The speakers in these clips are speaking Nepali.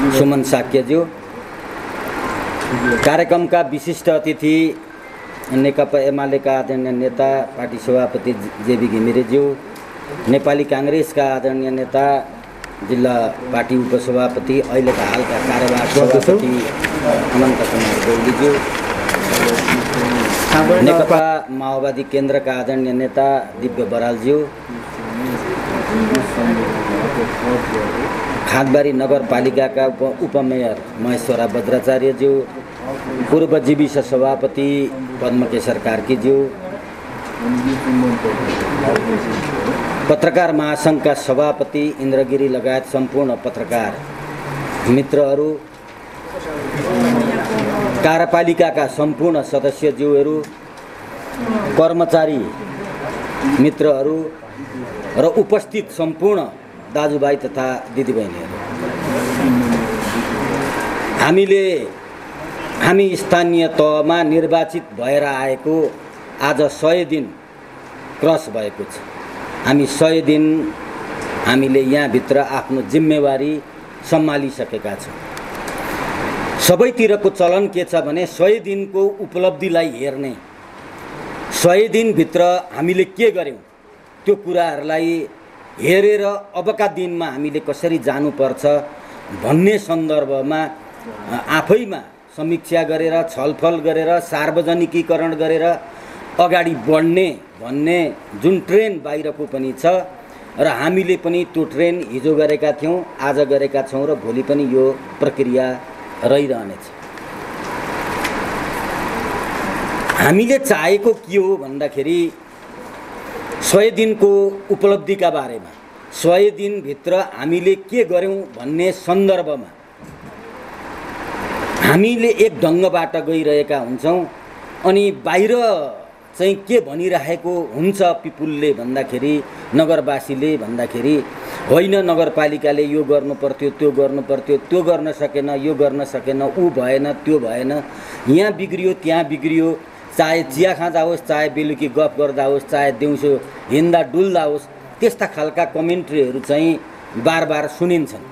सुमन साक्यज्यू, कार्यक्रमका विशिष्ट अतिथि नेकपा एमालेका आदरणीय नेता पार्टी सभापति जेबी घिमिरेज्यू, नेपाली कांग्रेसका आदरणीय नेता जिल्ला पार्टी उपसभापति अहिलेका हालका कार्यवाहक सभापति अनन्त कुमार गौलीज्यू, नेकपा माओवादी केन्द्रका आदरणीय नेता दिव्य बरालज्यू, खादबारी नगरपालिकाका उपमेयर महेश्वरा बज्राचार्यज्यू, पूर्व जीविस सभापति पद्मकेशर कार्कीज्यू, पत्रकार महासङ्घका सभापति इन्द्रगिरी लगायत सम्पूर्ण पत्रकार मित्रहरू, कार्यपालिकाका सम्पूर्ण सदस्यज्यूहरू, कर्मचारी मित्रहरू र उपस्थित सम्पूर्ण दाजुभाइ तथा दिदीबहिनीहरू, हामी स्थानीय तहमा निर्वाचित भएर आएको आज 100 दिन क्रस भएको छ। हामी 100 दिन हामीले यहाँभित्र आफ्नो जिम्मेवारी सम्हालिसकेका छौँ। सबैतिरको चलन के छ भने 100 दिनको उपलब्धिलाई हेर्ने, 100 दिनभित्र हामीले के गर्यौँ त्यो कुराहरूलाई हेरेर अबका दिनमा हामीले कसरी जानुपर्छ भन्ने सन्दर्भमा आफैमा समीक्षा गरेर छलफल गरेर सार्वजनिकीकरण गरेर अगाडि बढ्ने भन्ने जुन ट्रेन बाहिरको पनि छ र हामीले पनि त्यो ट्रेन हिजो गरेका थियौँ, आज गरेका छौँ र भोलि पनि यो प्रक्रिया रहिरहनेछ। हामीले चाहेको के हो भन्दाखेरि 100 दिनको उपलब्धिका बारेमा, 100 दिनभित्र हामीले के गर्यौँ भन्ने सन्दर्भमा हामीले एक ढङ्गबाट गइरहेका हुन्छौँ अनि बाहिर चाहिँ के भनिरहेको हुन्छ पिपुलले भन्दाखेरि, नगरवासीले भन्दाखेरि होइन नगरपालिकाले यो गर्नु पर्थ्यो, त्यो गर्नु पर्थ्यो, त्यो गर्न सकेन, यो गर्न सकेन, ऊ भएन, त्यो भएन, यहाँ बिग्रियो, त्यहाँ बिग्रियो, चाहे चिया खाँदा होस्, चाहे बेलुकी गफ गर्दा होस्, चाहे दिउँसो हिँड्दा डुल्दा होस्, त्यस्ता खालका कमेन्ट्रीहरू चाहिँ बार बार सुनिन्छन्।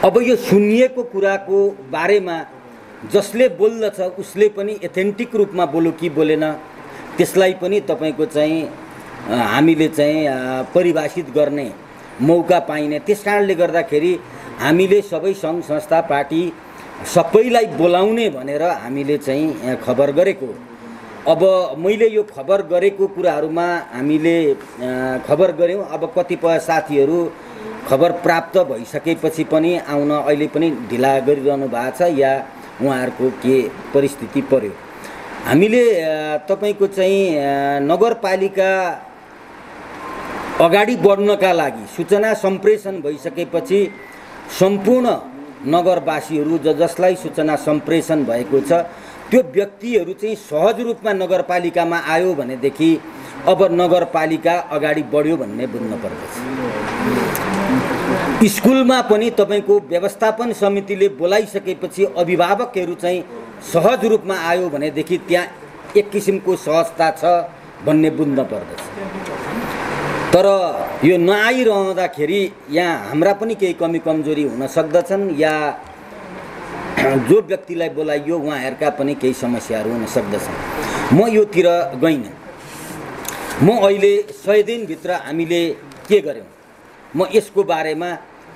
अब यो सुनिएको कुराको बारेमा जसले बोल्दछ उसले पनि एथेन्टिक रूपमा बोल्यो कि बोलेन त्यसलाई पनि तपाईको चाहिँ हामीले चाहिँ परिभाषित गर्ने मौका पाइने। त्यसकारणले गर्दाखेरि हामीले सबै सङ्घ संस्था पार्टी सबैलाई बोलाउने भनेर हामीले चाहिँ खबर गरेको। अब मैले यो खबर गरेको कुराहरूमा हामीले खबर गऱ्यौँ। अब कतिपय साथीहरू खबर प्राप्त भइसकेपछि पनि आउन अहिले पनि ढिला गरिरहनु भएको छ या उहाँहरूको के परिस्थिति पर्यो। हामीले तपाईको चाहिँ नगरपालिका अगाडि बढ्नका लागि सूचना सम्प्रेषण भइसकेपछि सम्पूर्ण नगरवासीहरू जसलाई सूचना सम्प्रेषण भएको छ त्यो व्यक्तिहरू चाहिँ सहज रूपमा नगरपालिकामा आयो भनेदेखि अब नगरपालिका अगाडि बढ्यो भन्ने बुझ्न पर्दछ। स्कुलमा पनि तपाईको व्यवस्थापन समितिले बोलाइसकेपछि अभिभावकहरू चाहिँ सहज रूपमा आयो भनेदेखि त्यहाँ एक किसिमको सहजता छ भन्ने बुझ्न पर्दछ। तर यो नआइरहँदाखेरि यहाँ हाम्रा पनि केही कमी कमजोरी हुन सक्दछन् या जो व्यक्तिलाई बोलाइयो उहाँहरूका पनि केही समस्याहरू हुन सक्दछन्। म योतिर गइनँ। म अहिले 100 दिनभित्र हामीले के गर्यौँ म यसको बारेमा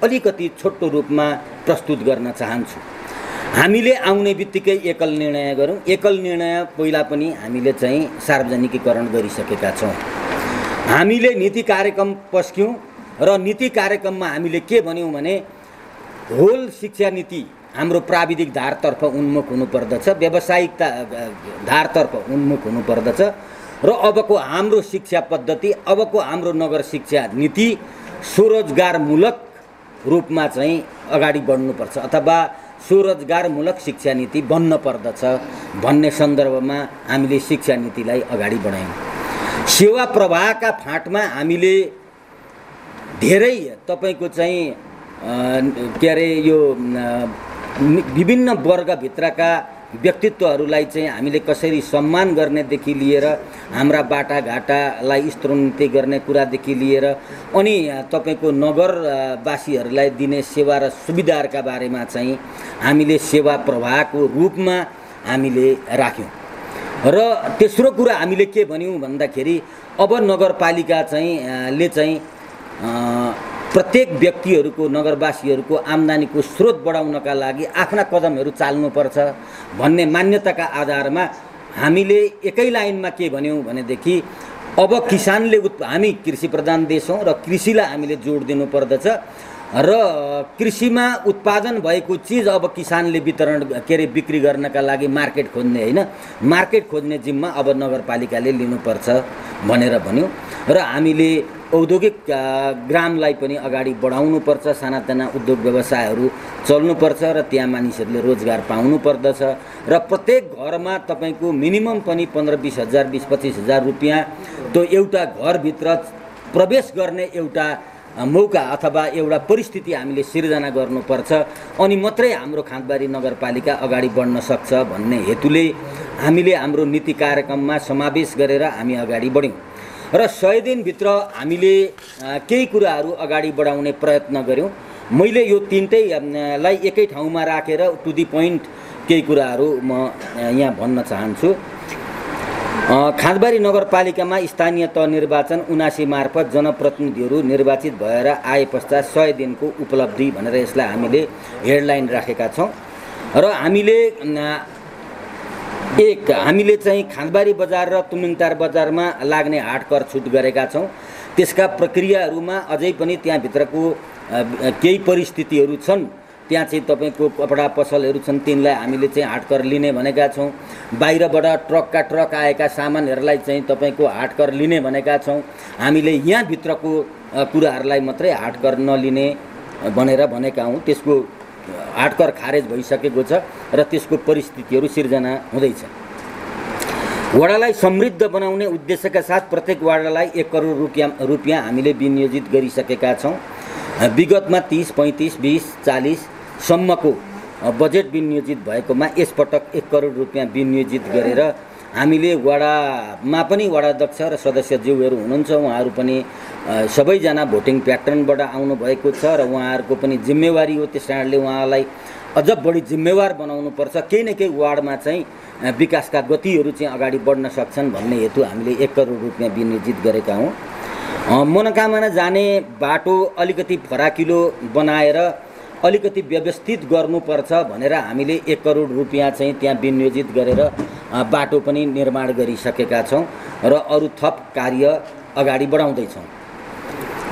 अलिकति छोटो रूपमा प्रस्तुत गर्न चाहन्छु। हामीले आउने बित्तिकै एकल निर्णय गरौँ। एकल निर्णय पहिला पनि हामीले चाहिँ सार्वजनिकीकरण गरिसकेका छौँ। हामीले नीति कार्यक्रम पस्क्यौँ र नीति कार्यक्रममा हामीले के भन्यौँ भने होल शिक्षा नीति हाम्रो प्राविधिक धारतर्फ उन्मुख हुनुपर्दछ, व्यावसायिकता धारतर्फ उन्मुख हुनुपर्दछ र अबको हाम्रो शिक्षा पद्धति, अबको हाम्रो नगर शिक्षा नीति स्वरोजगारमूलक रूपमा चाहिँ अगाडि बढ्नुपर्छ अथवा स्वरोजगारमूलक शिक्षा नीति बन्न पर्दछ भन्ने सन्दर्भमा हामीले शिक्षा नीतिलाई अगाडि बढायौँ। सेवा प्रवाहका फाँटमा हामीले धेरै तपाईको चाहिँ के अरे यो विभिन्न वर्गभित्रका व्यक्तित्वहरूलाई चाहिँ हामीले कसरी सम्मान गर्नेदेखि लिएर हाम्रा बाटाघाटालाई स्तरोन्नति गर्ने कुरादेखि लिएर अनि तपाईँको नगरवासीहरूलाई दिने सेवा र सुविधाहरूका बारेमा चाहिँ हामीले सेवा प्रवाहको रूपमा हामीले राख्यौँ। र तेस्रो कुरा हामीले के भन्यौँ भन्दाखेरि अब नगरपालिका चाहिँ प्रत्येक व्यक्तिहरूको नगरवासीहरूको आम्दानीको स्रोत बढाउनका लागि आफ्ना कदमहरू चाल्नुपर्छ भन्ने मान्यताका आधारमा हामीले एकै लाइनमा के भन्यौँ भनेदेखि अब किसानले हामी कृषि प्रधान देश हौँ र कृषिलाई हामीले जोड दिनुपर्दछ र कृषिमा उत्पादन भएको चिज अब किसानले वितरण बिक्री गर्नका लागि मार्केट खोज्ने होइन, मार्केट खोज्ने जिम्मा अब नगरपालिकाले लिनुपर्छ भनेर भन्यौँ। र हामीले औद्योगिक ग्रामलाई पनि अगाडि बढाउनुपर्छ, सानातिना उद्योग व्यवसायहरू चल्नुपर्छ र त्यहाँ मानिसहरूले रोजगार पाउनु पर्दछ र प्रत्येक घरमा तपाईँको मिनिमम पनि 15-20 हजार 20-25 हजार रुपियाँ त्यो एउटा घरभित्र प्रवेश गर्ने एउटा मौका अथवा एउटा परिस्थिति हामीले सिर्जना गर्नुपर्छ, अनि मात्रै हाम्रो खाँदबारी नगरपालिका अगाडि बढ्न सक्छ भन्ने हेतुले हामीले हाम्रो नीति कार्यक्रममा समावेश गरेर हामी अगाडि बढ्यौँ। र 100 दिनभित्र हामीले केही कुराहरू अगाडि बढाउने प्रयत्न गऱ्यौँ। मैले यो तीनटैलाई एकै ठाउँमा राखेर टु दी पोइन्ट केही कुराहरू म यहाँ भन्न चाहन्छु। खाँदबारी नगरपालिकामा स्थानीय तह निर्वाचन 79 मार्फत जनप्रतिनिधिहरू निर्वाचित भएर आए पश्चात 100 दिनको उपलब्धि भनेर यसलाई हामीले हेडलाइन राखेका छौँ। र हामीले चाहिँ खाँदबारी बजार र तुमिङटार बजारमा लाग्ने हाट कर छुट गरेका छौँ। त्यसका प्रक्रियाहरूमा अझै पनि त्यहाँभित्रको केही परिस्थितिहरू छन्। त्यहाँ चाहिँ तपाईँको कपडा पसलहरू छन्, तिनलाई हामीले चाहिँ हाटकर लिने भनेका छौँ। बाहिरबाट ट्रक आएका सामानहरूलाई चाहिँ तपाईँको हाटकर लिने भनेका छौँ। हामीले यहाँभित्रको कुराहरूलाई मात्रै हाटकर नलिने भनेर भनेका हौँ। त्यसको हाटकर खारेज भइसकेको छ र त्यसको परिस्थितिहरू सिर्जना हुँदैछ। वडालाई समृद्ध बनाउने उद्देश्यका साथ प्रत्येक वडालाई 1 करोड रुपियाँ हामीले विनियोजित गरिसकेका छौँ। विगतमा 30, 35, 20, 40 सम्मको बजेट विनियोजित भएकोमा यसपटक 1 करोड रुपियाँ विनियोजित गरेर हामीले वडामा पनि वडाध्यक्ष र सदस्यज्यूहरू हुनुहुन्छ, उहाँहरू पनि सबैजना भोटिङ प्याटर्नबाट आउनुभएको छ र उहाँहरूको पनि जिम्मेवारी हो। त्यस कारणले उहाँलाई अझ बढी जिम्मेवार बनाउनुपर्छ। केही न केही वार्डमा चाहिँ विकासका गतिहरू चाहिँ अगाडि बढ्न सक्छन् भन्ने हेतु हामीले 1 करोड रुपियाँ विनियोजित गरेका हौँ। मनोकामना जाने बाटो अलिकति फराकिलो बनाएर अलिकति व्यवस्थित गर्नुपर्छ भनेर हामीले 1 करोड रुपियाँ चाहिँ त्यहाँ विनियोजित गरेर बाटो पनि निर्माण गरिसकेका छौँ र अरू थप कार्य अगाडि बढाउँदैछौँ।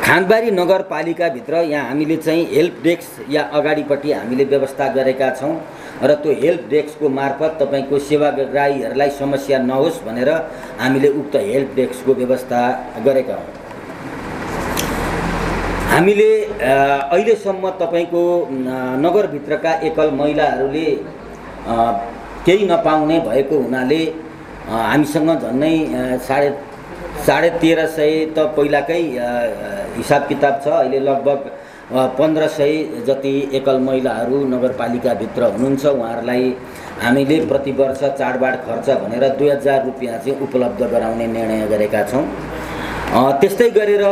खाँदबारी नगरपालिकाभित्र यहाँ हामीले चाहिँ हेल्प डेस्क या अगाडिपट्टि हामीले व्यवस्था गरेका छौँ र त्यो हेल्प डेस्कको मार्फत तपाईँको सेवाग्राहीहरूलाई समस्या नहोस् भनेर हामीले उक्त हेल्प डेस्कको व्यवस्था गरेका हौँ। हामीले अहिलेसम्म तपाईँको नगरभित्रका एकल महिलाहरूले केही नपाउने भएको हुनाले हामीसँग झन्नै 1350 त पहिलाकै हिसाब किताब छ। अहिले लगभग 1500 जति एकल महिलाहरू नगरपालिकाभित्र हुनुहुन्छ। उहाँहरूलाई हामीले प्रति वर्ष चाडबाड खर्च भनेर 2000 रुपियाँ चाहिँ उपलब्ध गराउने निर्णय गरेका छौँ। त्यस्तै गरेर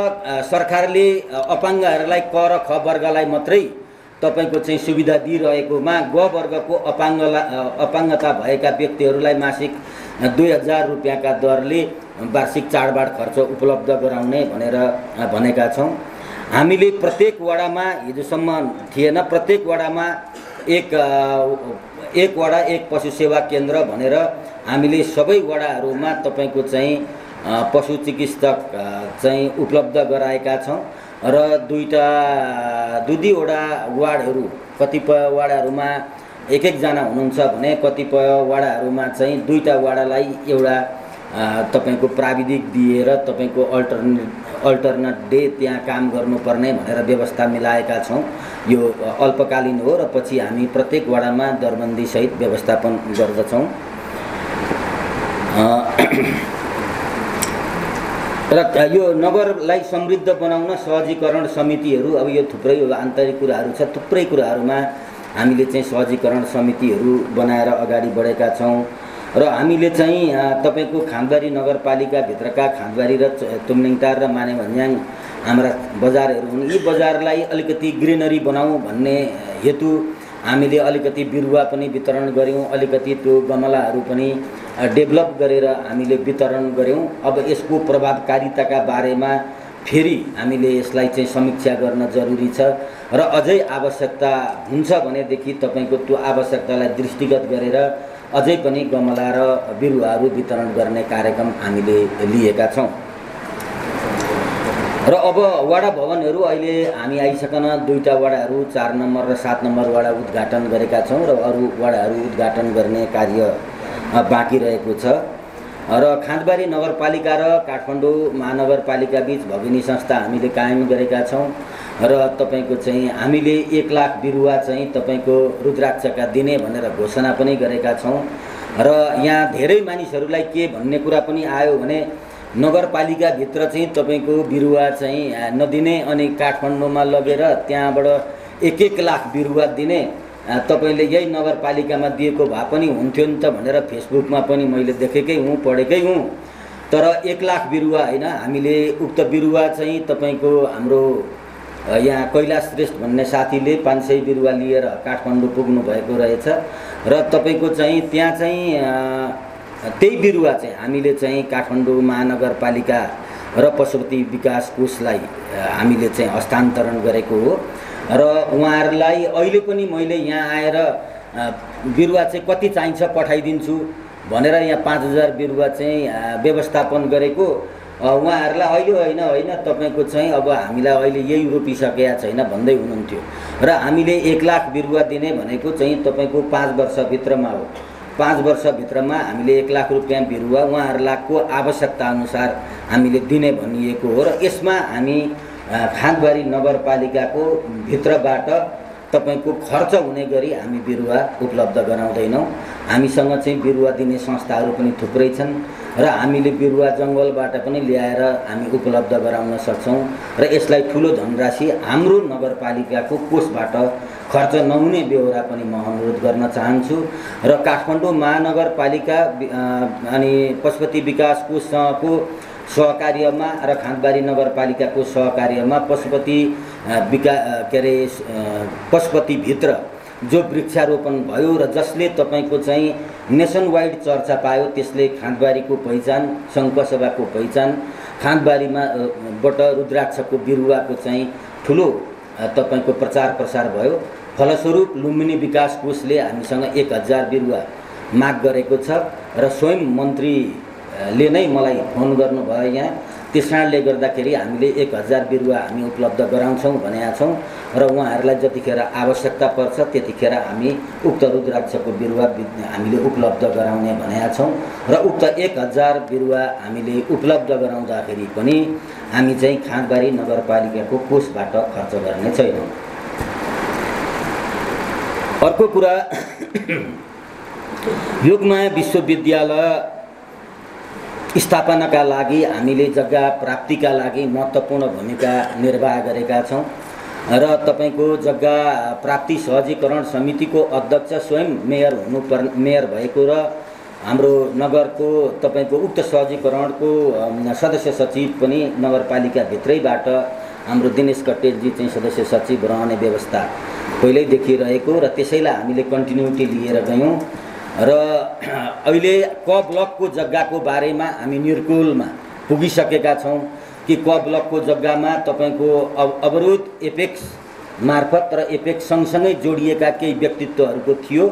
सरकारले अपाङ्गहरूलाई क र ख वर्गलाई मात्रै तपाईँको चाहिँ सुविधा दिइरहेकोमा ग वर्गको अपाङ्गता भएका व्यक्तिहरूलाई मासिक 2000 रुपियाँका दरले वार्षिक चाडबाड खर्च उपलब्ध गराउने भनेर भनेका छौँ। हामीले प्रत्येक वडामा हिजोसम्म थिएन, प्रत्येक वडामा एक वडा एक पशु सेवा केन्द्र भनेर हामीले सबै वडाहरूमा तपाईँको चाहिँ पशु चिकित्सक चाहिँ उपलब्ध गराएका छौँ र दुईवटा वार्डहरू, कतिपय वार्डहरूमा एक-एकजना हुनुहुन्छ भने कतिपय वार्डहरूमा चाहिँ 2टा वार्डलाई एउटा तपाईँको प्राविधिक दिएर तपाईँको अल्टरनेट डे त्यहाँ काम गर्नुपर्ने भनेर व्यवस्था मिलाएका छौँ। यो अल्पकालीन हो र पछि हामी प्रत्येक वार्डमा दरबन्दीसहित व्यवस्थापन गर्दछौँ। र यो नगरलाई समृद्ध बनाउन सहजीकरण समितिहरू, अब यो थुप्रै आन्तरिक कुराहरू छ, थुप्रै कुराहरूमा हामीले चाहिँ सहजीकरण समितिहरू बनाएर अगाडि बढेका छौँ र हामीले चाहिँ तपाईको खाँदबारी नगरपालिकाभित्रका खाँदबारी र तुमलिङटार र मानेभन्ज्याङ हाम्रा बजारहरू हुन्। यी बजारलाई अलिकति ग्रिनरी बनाऊँ भन्ने हेतु हामीले अलिकति बिरुवा पनि वितरण गऱ्यौँ, अलिकति त्यो गमलाहरू पनि डेभलप गरेर हामीले वितरण गऱ्यौँ। अब यसको प्रभावकारिताका बारेमा फेरि हामीले यसलाई चाहिँ समीक्षा गर्न जरुरी छ र अझै आवश्यकता हुन्छ भनेदेखि तपाईको त्यो आवश्यकतालाई दृष्टिगत गरेर अझै पनि गमला र बिरुवाहरू वितरण गर्ने कार्यक्रम हामीले लिएका छौँ। र अब वडा भवनहरू अहिले हामी आइसकन 2टा वडाहरू 4 नम्बर र 7 नम्बर वडा उद्घाटन गरेका छौँ र अरू वडाहरू उद्घाटन गर्ने कार्य बाँकी रहेको छ। र खाँदबारी नगरपालिका र काठमाडौँ महानगरपालिका बीच भगिनी संस्था हामीले कायम गरेका छौँ र तपाईको चाहिँ हामीले 1 लाख बिरुवा चाहिँ तपाईको रुद्राक्षका दिने भनेर घोषणा पनि गरेका छौँ। र यहाँ धेरै मानिसहरूलाई के भन्ने कुरा पनि आयो भने नगरपालिकाभित्र चाहिँ तपाईको बिरुवा चाहिँ नदिने अनि काठमाडौँमा लगेर त्यहाँबाट 1-1 लाख बिरुवा दिने, तपाईले यही नगरपालिकामा दिएको भए पनि हुन्थ्यो नि त भनेर फेसबुकमा पनि मैले देखेकै हुँ, पढेकै हुँ। तर 1 लाख बिरुवा हैन, हामीले उक्त बिरुवा चाहिँ तपाईको हाम्रो यहाँ कैलाश श्रेष्ठ भन्ने साथीले 500 बिरुवा लिएर काठमाडौँ पुग्नु भएको रहेछ र तपाईको चाहिँ त्यहाँ चाहिँ त्यही बिरुवा चाहिँ हामीले चाहिँ काठमाडौँ महानगरपालिका र पशुपति विकास कोषलाई हामीले चाहिँ हस्तान्तरण गरेको हो र उहाँहरूलाई अहिले पनि मैले यहाँ आएर बिरुवा चाहिँ कति चाहिन्छ पठाइदिन्छु भनेर यहाँ 5000 बिरुवा चाहिँ व्यवस्थापन गरेको। उहाँहरूलाई अहिले होइन तपाईको चाहिँ अब हामीलाई अहिले यही रोपिसकेका छैन भन्दै हुनुहुन्थ्यो र हामीले 1 लाख बिरुवा दिने भनेको चाहिँ तपाईको 5 वर्षभित्रमा हो। 5 वर्षभित्रमा हामीले 1 लाख रुपियाँ बिरुवा उहाँहरूको आवश्यकता अनुसार हामीले दिने भनिएको हो र यसमा हामी खाँदबारी नगरपालिकाको भित्रबाट तपाईको खर्च हुने गरी हामी बिरुवा उपलब्ध गराउँदैनौँ। हामीसँग चाहिँ बिरुवा दिने संस्थाहरू पनि थुप्रै छन् र हामीले बिरुवा जङ्गलबाट पनि ल्याएर हामी उपलब्ध गराउन सक्छौँ र यसलाई ठुलो धनराशि हाम्रो नगरपालिकाको कोषबाट खर्च नहुने बेहोरा पनि म अनुरोध गर्न चाहन्छु र काठमाडौँ महानगरपालिका अनि पशुपति विकास कोषसँगको सहकार्यमा र खाँदबारी नगरपालिकाको सहकार्यमा पशुपतिभित्र जो वृक्षारोपण भयो र जसले तपाईको चाहिँ नेसन वाइड चर्चा पायो, त्यसले खाँदबारीको पहिचान, सङ्घसभाको पहिचान, खाँदबारीमा बाट रुद्राक्षको बिरुवाको चाहिँ ठुलो तपाईको प्रचार प्रसार भयो। फलस्वरूप लुम्बिनी विकास कोषले हामीसँग 1000 बिरुवा माग गरेको छ र स्वयं मन्त्रीले नै मलाई फोन गर्नुभयो यहाँ। त्यसकारणले गर्दाखेरि हामीले 1000 बिरुवा हामी उपलब्ध गराउँछौँ भनेका छौँ र उहाँहरूलाई जतिखेर आवश्यकता पर्छ त्यतिखेर हामी उक्त रुद्राक्षको बिरुवा हामीले उपलब्ध गराउने भनेका छौँ र उक्त 1000 बिरुवा हामीले उपलब्ध गराउँदाखेरि पनि हामी चाहिँ खाँदबारी नगरपालिकाको कोषबाट खर्च गर्ने छैनौँ। अर्को कुरा, योगमाया विश्वविद्यालय स्थापनाका लागि हामीले जग्गा प्राप्तिका लागि महत्त्वपूर्ण भूमिका निर्वाह गरेका छौँ र तपाईको जग्गा प्राप्ति सहजीकरण समितिको अध्यक्ष स्वयं मेयर भएको र हाम्रो नगरको तपाईको उक्त सहजीकरणको सदस्य सचिव पनि नगरपालिका भित्रैबाट हाम्रो दिनेश कट्टेलजी चाहिँ सदस्य सचिव रहने व्यवस्था पहिल्यैदेखि रहेको र त्यसैलाई हामीले कन्टिन्युटी लिएर गयौँ र अहिले क ब्लकको जग्गाको बारेमा हामी निर्कुलमा पुगिसकेका छौँ कि क ब्लकको जग्गामा तपाईको अवरोध एपेक्स मार्फत र एपेक्स सँगसँगै जोडिएका केही व्यक्तित्वहरूको थियो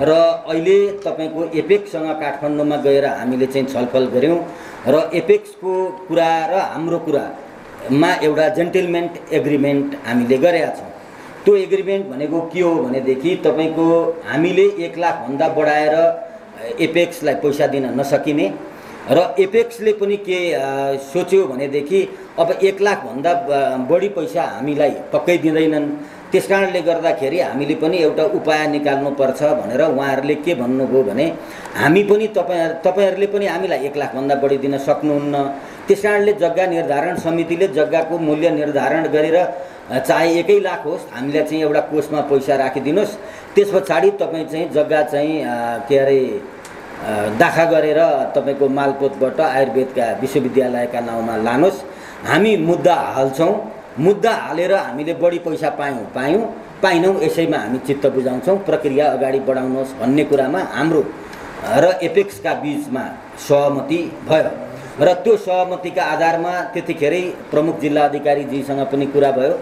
र अहिले तपाईको एपेक्ससँग काठमाडौँमा गएर हामीले चाहिँ छलफल गऱ्यौँ र एपेक्सको कुरा र हाम्रो कुरामा एउटा जेन्टलमेन एग्रिमेन्ट हामीले गरेका छौँ। त्यो एग्रिमेन्ट भनेको के हो भनेदेखि तपाईको हामीले 1 लाख भन्दा बढाएर एपेक्सलाई पैसा दिन नसकिने र एपेक्सले पनि के सोच्यो भनेदेखि अब 1 लाख भन्दा बढी पैसा हामीलाई पक्कै दिँदैनन्। त्यसकारणले गर्दाखेरि हामीले पनि एउटा उपाय निकाल्नुपर्छ भनेर उहाँहरूले के भन्नुभयो भने हामी पनि तपाईहरुले पनि हामीलाई 1 लाख भन्दा बढी दिन सक्नुहुन्न। त्यसकारणले जग्गा निर्धारण समितिले जग्गाको मूल्य निर्धारण गरेर चाहे 1 लाख होस्, हामीलाई चाहिँ एउटा कोषमा पैसा राखिदिनुहोस्, त्यस पछाडि तपाईँ चाहिँ जग्गा चाहिँ के अरे दाखा गरेर तपाईँको मालपोतबाट आयुर्वेदका विश्वविद्यालयका नाउँमा लानुहोस्, हामी मुद्दा हाल्छौँ, मुद्दा हालेर हामीले बढी पैसा पाइनौँ, यसैमा हामी चित्त बुझाउँछौँ, प्रक्रिया अगाडि बढाउनुहोस् भन्ने कुरामा हाम्रो र एपेक्सका बीचमा सहमति भयो। र त्यो सहमतिका आधारमा त्यतिखेरै प्रमुख जिल्ला अधिकारीजीसँग पनि कुरा भयो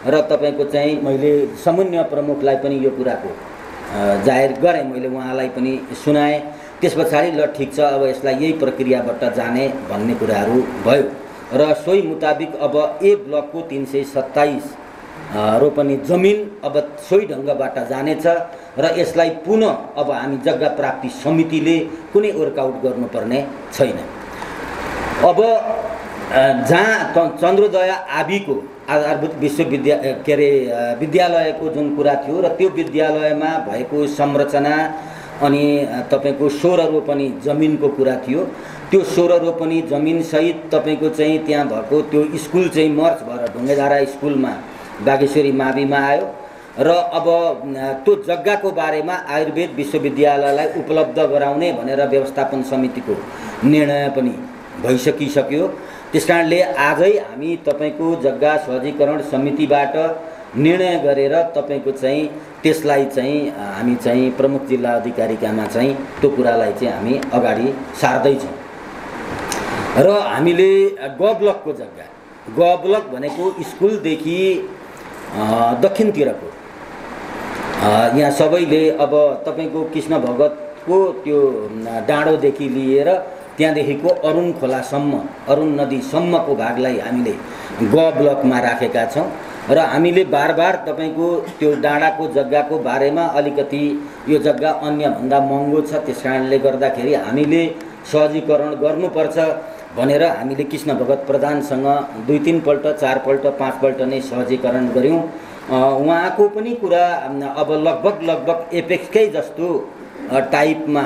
र तपाईँको चाहिँ मैले समन्वय प्रमुखलाई पनि यो कुराको जाहेर गरेँ, मैले उहाँलाई पनि सुनाएँ। त्यस पछाडि ल ठिक छ, अब यसलाई यही प्रक्रियाबाट जाने भन्ने कुराहरू भयो र सोही मुताबिक अब ए ब्लकको 327 रोपनी जमिन अब सोही ढङ्गबाट जानेछ र यसलाई पुनः अब हामी जग्गा प्राप्ति समितिले कुनै वर्कआउट गर्नुपर्ने छैन। अब जहाँ चन्द्रोदय आबिको आधारभूत विद्यालयको जुन कुरा थियो र त्यो विद्यालयमा भएको संरचना अनि तपाईको 16 रोपनी जमिनको कुरा थियो, त्यो 16 रोपनी जमिनसहित तपाईको चाहिँ त्यहाँ भएको त्यो स्कुल चाहिँ मर्च भएर ढुङ्गेधारा स्कुलमा बागेश्वरी माविमा आयो र अब त्यो जग्गाको बारेमा आयुर्वेद विश्वविद्यालयलाई उपलब्ध गराउने भनेर व्यवस्थापन समितिको निर्णय पनि भइसकिसक्यो। त्यसकारणले आजै हामी तपाईको जग्गा सहजीकरण समितिबाट निर्णय गरेर तपाईको चाहिँ त्यसलाई चाहिँ हामी चाहिँ प्रमुख जिल्ला अधिकारीकामा चाहिँ त्यो कुरालाई चाहिँ हामी अगाडि सार्दैछौँ र हामीले ग ब्लकको जग्गा, ग ब्लक भनेको स्कुलदेखि दक्षिणतिरको यहाँ सबैले अब तपाईको कृष्ण भगतको त्यो डाँडोदेखि लिएर त्यहाँदेखिको अरुण खोलासम्म, अरुण नदीसम्मको भागलाई हामीले ग ब्लकमा राखेका छौँ र हामीले बार तपाईको त्यो डाँडाको जग्गाको बारेमा अलिकति यो जग्गा अन्यभन्दा महँगो छ, त्यस कारणले गर्दाखेरि हामीले सहजीकरण गर्नुपर्छ भनेर हामीले कृष्ण भगत प्रधानसँग 2-3 पल्ट 4 पल्ट 5 पल्ट नै सहजीकरण गऱ्यौँ। उहाँको पनि कुरा अब लगभग एपेक्सकै जस्तो टाइपमा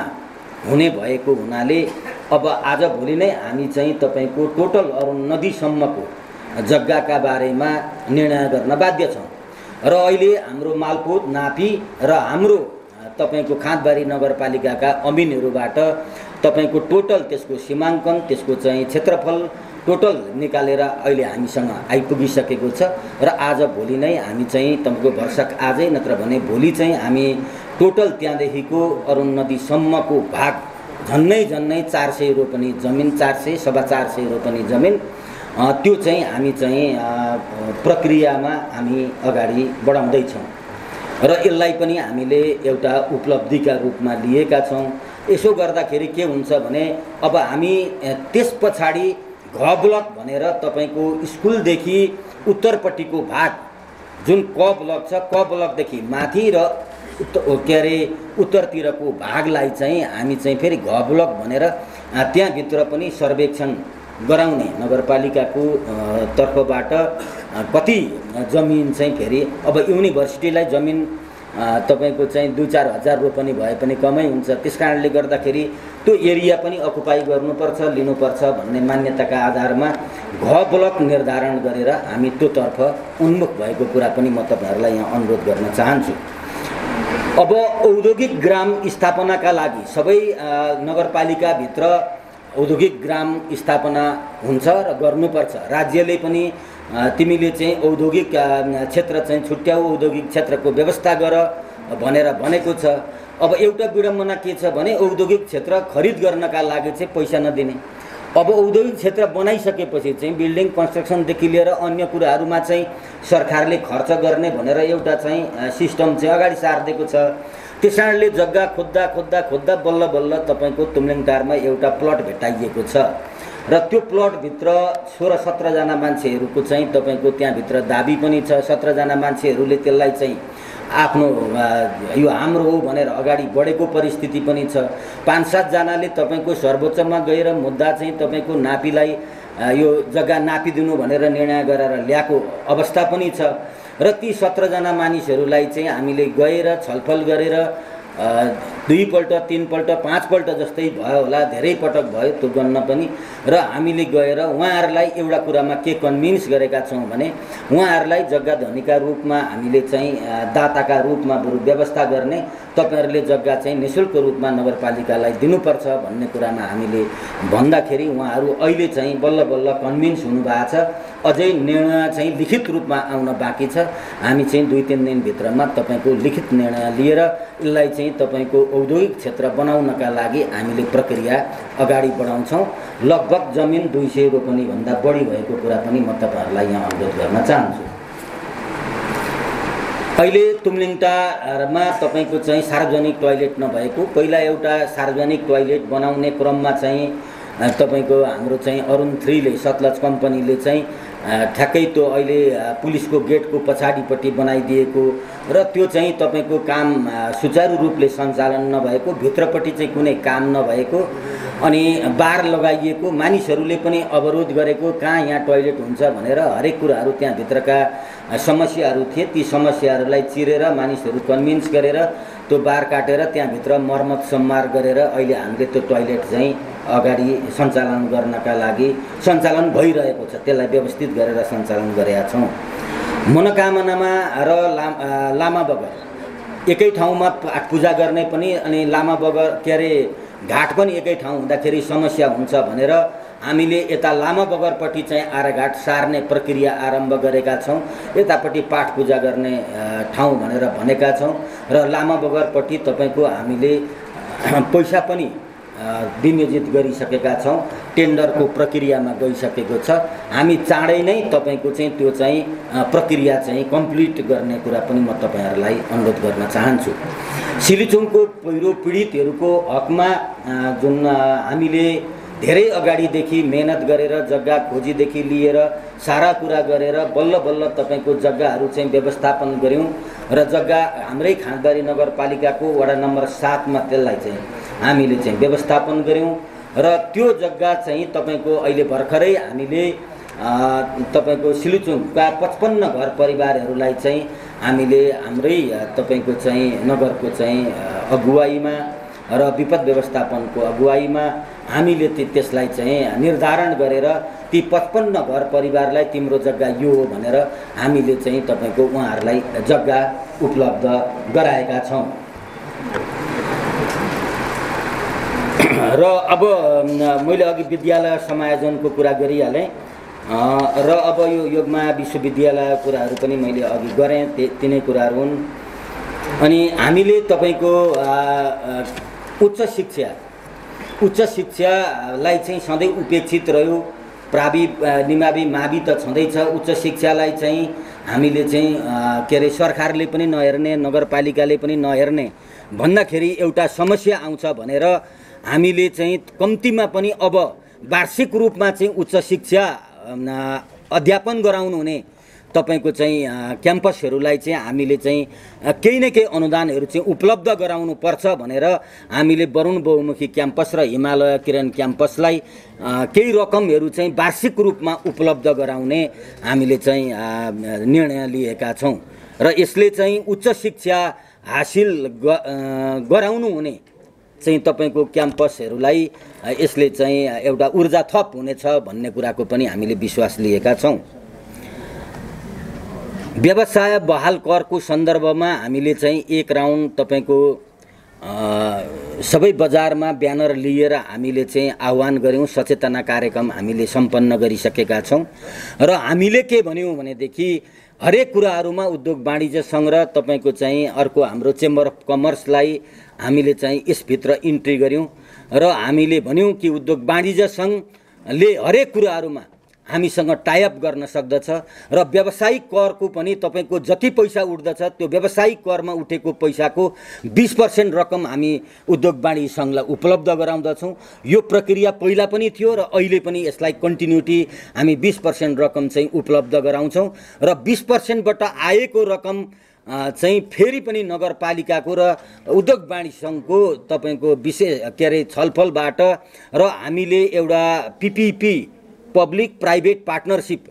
हुने भएको हुनाले अब आज भोलि नै हामी चाहिँ तपाईको टोटल अरुण नदीसम्मको जग्गाका बारेमा निर्णय गर्न बाध्य छौँ र अहिले हाम्रो मालपोत, नापी र हाम्रो तपाईको खाँदबारी नगरपालिकाका अमिनहरूबाट तपाईको टोटल त्यसको सीमाङ्कन, त्यसको चाहिँ क्षेत्रफल टोटल निकालेर अहिले हामीसँग आइपुगिसकेको छ र आज भोलि नै हामी चाहिँ तपाईँको भरसक आजै नत्र भने भोलि चाहिँ हामी टोटल त्यहाँदेखिको अरुण नदीसम्मको भाग झन्नै 400 रोपनी जमिन, 400-450 रोपनी जमिन त्यो चाहिँ हामी चाहिँ प्रक्रियामा हामी अगाडि बढाउँदैछौँ र यसलाई पनि हामीले एउटा उपलब्धिका रूपमा लिएका छौँ। यसो गर्दाखेरि के हुन्छ भने अब हामी त्यस पछाडि घ ब्लक भनेर तपाईको स्कुलदेखि उत्तरपट्टिको भाग जुन क ब्लक छ, क ब्लकदेखि माथि र के अरे उत्तरतिरको भागलाई चाहिँ हामी चाहिँ फेरि घ ब्लक भनेर त्यहाँभित्र पनि सर्वेक्षण गराउने नगरपालिकाको तर्फबाट कति जमिन चाहिँ फेरि अब युनिभर्सिटीलाई जमिन तपाईको चाहिँ 2-4 हजार रोपनी भए पनि कमै हुन्छ, त्यसकारणले गर्दाखेरि त्यो एरिया पनि अकुपाई गर्नुपर्छ, लिनुपर्छ भन्ने मान्यताका आधारमा घ ब्लक निर्धारण गरेर हामी त्योतर्फ उन्मुख भएको कुरा पनि म तपाईहरुलाई यहाँ अनुरोध गर्न चाहन्छु। अब औद्योगिक ग्राम स्थापनाका लागि सबै नगरपालिकाभित्र औद्योगिक ग्राम स्थापना हुन्छ र गर्नुपर्छ। राज्यले पनि तिमीले चाहिँ औद्योगिक क्षेत्र चाहिँ छुट्याऊ, औद्योगिक क्षेत्रको व्यवस्था गर भनेर भनेको छ। अब एउटा विडम्बना के छ भने औद्योगिक क्षेत्र खरिद गर्नका लागि चाहिँ पैसा नदिने। अब औद्योगिक क्षेत्र बनाइसकेपछि चाहिँ बिल्डिङ कन्स्ट्रक्सनदेखि लिएर अन्य कुराहरूमा चाहिँ सरकारले खर्च गर्ने भनेर एउटा चाहिँ सिस्टम चाहिँ अगाडि सारिदिएको छ। त्यसैले जग्गा खोज्दा बल्ल तपाईको तुमलिङटारमा एउटा प्लट भेटाइएको छ र त्यो प्लटभित्र 16-17 जना मान्छेहरूको चाहिँ तपाईको त्यहाँभित्र दाबी पनि छ। 17 जना मान्छेहरूले त्यसलाई चाहिँ आफ्नो यो हाम्रो हो भनेर अगाडि बढेको परिस्थिति पनि छ। 5-7 जनाले तपाईको सर्वोच्चमा गएर मुद्दा चाहिँ तपाईको नापीलाई यो जग्गा नापिदिनु भनेर निर्णय गरेर ल्याएको अवस्था पनि छ र ती 17 जना मानिसहरूलाई चाहिँ हामीले गएर छलफल गरेर दुईपल्ट तीनपल्ट पाँचपल्ट जस्तै भयो होला, धेरै पटक भयो त्यो गन्न पनि। र हामीले गएर उहाँहरूलाई एउटा कुरामा के कन्भिन्स गरेका छौँ भने उहाँहरूलाई जग्गा धनीका रूपमा हामीले चाहिँ दाताका रूपमा बरु व्यवस्था गर्ने, तपाईँहरूले जग्गा चाहिँ निःशुल्क रूपमा नगरपालिकालाई दिनुपर्छ भन्ने कुरामा हामीले भन्दाखेरि उहाँहरू अहिले चाहिँ बल्ल बल्ल कन्भिन्स हुनुभएको छ। अझै निर्णय चाहिँ लिखित रूपमा आउन बाँकी छ। हामी चाहिँ 2-3 दिनभित्रमा तपाईँको लिखित निर्णय लिएर यसलाई चाहिँ तपाईँको औद्योगिक क्षेत्र बनाउनका लागि हामीले प्रक्रिया अगाडि बढाउँछौँ। लगभग जमिन 200 रोपनीभन्दा बढी भएको कुरा पनि म तपाईँहरूलाई यहाँ अवगत गर्न चाहन्छु। अहिले तुमलिङटारमा तपाईँको चाहिँ सार्वजनिक टोयलेट नभएको, पहिला एउटा सार्वजनिक टोयलेट बनाउने क्रममा चाहिँ तपाईँको हाम्रो चाहिँ अरुण 3 ले सतलज कम्पनीले चाहिँ ठ्याक्कै त्यो अहिले पुलिसको गेटको पछाडिपट्टि बनाइदिएको र त्यो चाहिँ तपाईँको काम सुचारू रूपले सञ्चालन नभएको, भित्रपट्टि चाहिँ कुनै काम नभएको अनि बार लगाइएको, मानिसहरूले पनि अवरोध गरेको कहाँ यहाँ टोयलेट हुन्छ भनेर हरेक कुराहरू त्यहाँभित्रका समस्याहरू थिए। ती समस्याहरूलाई चिरेर मानिसहरू कन्भिन्स गरेर त्यो बार काटेर त्यहाँभित्र मर्मत सम्मार गरेर अहिले हामीले त्यो टोयलेट चाहिँ अगाडि सञ्चालन गर्नका लागि सञ्चालन भइरहेको छ। त्यसलाई व्यवस्थित गरेर सञ्चालन गरेका छौँ। मनोकामनामा र लामा बगर एकै ठाउँमा पूजा गर्ने पनि अनि लामा बगर के अरे घाट पनि एकै ठाउँ हुँदाखेरि समस्या हुन्छ भनेर हामीले यता लामा बगरपट्टि चाहिँ आराघाट सार्ने प्रक्रिया आरम्भ गरेका छौँ। यतापट्टि पाठ पूजा गर्ने ठाउँ भनेर भनेका छौँ र लामा बगरपट्टि तपाईँको हामीले पैसा पनि विनियोजित गरिसकेका छौँ। टेन्डरको प्रक्रियामा गइसकेको छ। हामी चाँडै नै तपाईँको चाहिँ त्यो चाहिँ प्रक्रिया चाहिँ कम्प्लिट गर्ने कुरा पनि म तपाईँहरूलाई अनुरोध गर्न चाहन्छु। सिलिचुङको पहिरो पीडितहरूको हकमा जुन हामीले धेरै अगाडिदेखि मेहनत गरेर जग्गा खोजीदेखि लिएर सारा कुरा गरेर बल्ल बल्ल तपाईँको जग्गाहरू चाहिँ व्यवस्थापन गऱ्यौँ र जग्गा हाम्रै खाँदबारी नगरपालिकाको वडा नम्बर 7 मा त्यसलाई चाहिँ हामीले चाहिँ व्यवस्थापन गऱ्यौँ र त्यो जग्गा चाहिँ तपाईँको अहिले भर्खरै हामीले तपाईँको सिलिचुङका 55 घर परिवारहरूलाई चाहिँ हामीले हाम्रै तपाईँको चाहिँ नगरको चाहिँ अगुवाईमा र विपद व्यवस्थापनको अगुवाईमा हामीले त्यसलाई चाहिँ निर्धारण गरेर ती 55 घर परिवारलाई तिम्रो जग्गा यो हो भनेर हामीले चाहिँ तपाईँको उहाँहरूलाई जग्गा उपलब्ध गराएका छौँ। र अब मैले अघि विद्यालय समायोजनको कुरा गरिहालेँ र अब यो योगमाया विश्वविद्यालय कुराहरू पनि मैले अघि गरेँ, तिनै कुराहरू हुन्। अनि हामीले तपाईँको उच्च शिक्षालाई चाहिँ सधैँ उपेक्षित रह्यो। निमावि मावि त छँदैछ, उच्च शिक्षालाई चाहिँ हामीले चाहिँ के अरे सरकारले पनि नहेर्ने, नगरपालिकाले पनि नहेर्ने भन्दाखेरि एउटा समस्या आउँछ भनेर हामीले चाहिँ कम्तीमा पनि अब वार्षिक रूपमा चाहिँ उच्च शिक्षा अध्यापन गराउनु हुने तपाईको चाहिँ क्याम्पसहरूलाई चाहिँ हामीले चाहिँ केही न केही अनुदानहरू चाहिँ उपलब्ध गराउनु पर्छ भनेर हामीले वरुण बहुमुखी क्याम्पस र हिमालय किरण क्याम्पसलाई केही रकमहरू चाहिँ वार्षिक रूपमा उपलब्ध गराउने हामीले चाहिँ निर्णय लिएका छौँ र यसले चाहिँ उच्च शिक्षा हासिल गराउनु हुने चाहिँ तपाईको क्याम्पसहरूलाई यसले चाहिँ एउटा ऊर्जा थप हुनेछ भन्ने कुराको पनि हामीले विश्वास लिएका छौँ। व्यवसाय बहाल करको सन्दर्भमा हामीले चाहिँ एक राउन्ड तपाईको सबै बजारमा ब्यानर लिएर हामीले चाहिँ आह्वान गर्यौं, सचेतना कार्यक्रम हामीले सम्पन्न गरिसकेका छौं र हामीले के भन्यौं भनेदेखि हरेक कुराहरुमा उद्योग वाणिज्य संघ र तपाईको चाहिँ अर्को हाम्रो चेम्बर अफ कमर्सलाई हामीले चाहिँ यसभित्र इन्ट्री गर्यौं र हामीले भन्यौं कि उद्योग वाणिज्य संघले हरेक कुराहरुमा हामीसँग टाइअप गर्न सक्दछ र व्यावसायिक करको पनि तपाईको जति पैसा उठ्दछ त्यो व्यावसायिक करमा उठेको पैसाको 20% रकम हामी उद्योग वाणिज्य संघलाई उपलब्ध गराउँदछौं। यो प्रक्रिया पहिला पनि थियो र अहिले पनि यसलाई कन्टिन्युटी हामी 20% रकम चाहिँ उपलब्ध गराउँछौं र 20% बाट आएको रकम चाहिँ फेरि पनि नगरपालिकाको र उद्योग वाणिज्य संघको तपाईको विशेष के रे छलफलबाट र हामीले एउटा पीपीपी पब्लिक प्राइवेट पार्टनरशिप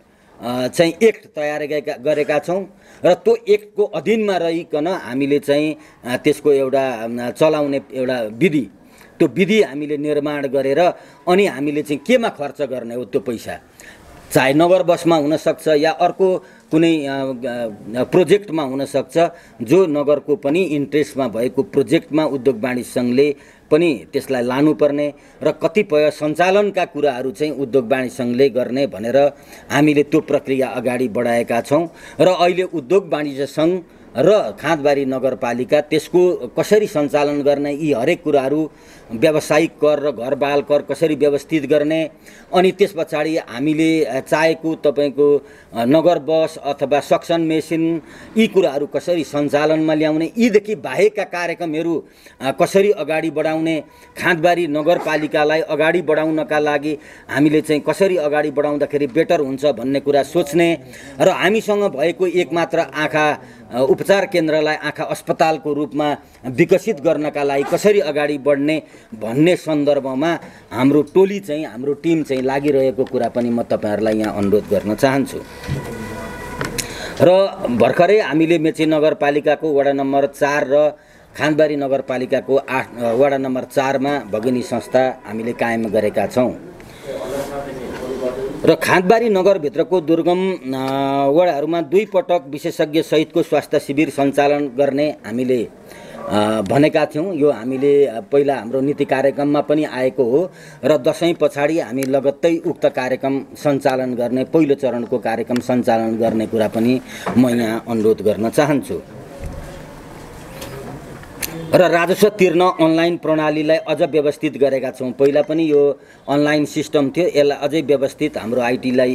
चाहिँ एक्ट तयार गरेका छौँ र त्यो एक्टको अधीनमा रहिकन हामीले चाहिँ त्यसको एउटा चलाउने एउटा विधि, त्यो विधि हामीले निर्माण गरेर अनि हामीले चाहिँ केमा खर्च गर्ने हो त्यो पैसा, चाहे नगर बसमा हुनसक्छ या अर्को कुनै प्रोजेक्टमा हुनसक्छ, जो नगरको पनि इन्ट्रेस्टमा भएको प्रोजेक्टमा उद्योग वाणिज्य सङ्घले पनि त्यसलाई लानुपर्ने र कतिपय सञ्चालनका कुराहरू चाहिँ उद्योग वाणिज्य सङ्घले गर्ने भनेर हामीले त्यो प्रक्रिया अगाडि बढाएका छौँ। र अहिले उद्योग वाणिज्य सङ्घ र खाँदबारी नगरपालिका त्यसको कसरी सञ्चालन गर्ने, यी हरेक कुराहरू, व्यावसायिक कर र घरबाल कर कसरी व्यवस्थित गर्ने, अनि त्यस पछाडि हामीले चाहेको तपाईँको नगर बस अथवा सक्सन मेसिन यी कुराहरू कसरी सञ्चालनमा ल्याउने, यीदेखि बाहेकका कार्यक्रमहरू कसरी अगाडि बढाउने, खाँदबारी नगरपालिकालाई अगाडि बढाउनका लागि हामीले चाहिँ कसरी अगाडि बढाउँदाखेरि बेटर हुन्छ भन्ने कुरा सोच्ने र हामीसँग भएको एकमात्र आँखा उपचार केन्द्रलाई आँखा अस्पतालको रूपमा विकसित गर्नका लागि कसरी अगाडि बढ्ने भन्ने सन्दर्भमा हाम्रो टोली चाहिँ, हाम्रो टिम चाहिँ लागिरहेको कुरा पनि म तपाईहरुलाई यहाँ अनुरोध गर्न चाहन्छु। र भर्खरै हामीले मेची नगरपालिकाको वडा नम्बर 4 र खाँदबारी नगरपालिकाको 8 वडा नम्बर 4 मा भगिनी संस्था हामीले कायम गरेका छौं र खाँदबारी नगरभित्रको दुर्गम वडाहरूमा 2 पटक विशेषज्ञ सहितको स्वास्थ्य शिविर सञ्चालन गर्ने हामीले भनेका थियौं। यो हामीले पहिला हाम्रो नीति कार्यक्रममा पनि आएको हो र दशैं पछाडि हामी लगत्तै उक्त कार्यक्रम सञ्चालन गर्ने, पहिलो चरणको कार्यक्रम सञ्चालन गर्ने कुरा पनि म यहाँ अनुरोध गर्न चाहन्छु। र राजस्व तिर्न अनलाइन प्रणालीलाई अझ व्यवस्थित गरेका छौं। पहिला पनि यो अनलाइन सिस्टम थियो, यसलाई अझै व्यवस्थित हाम्रो आइटीलाई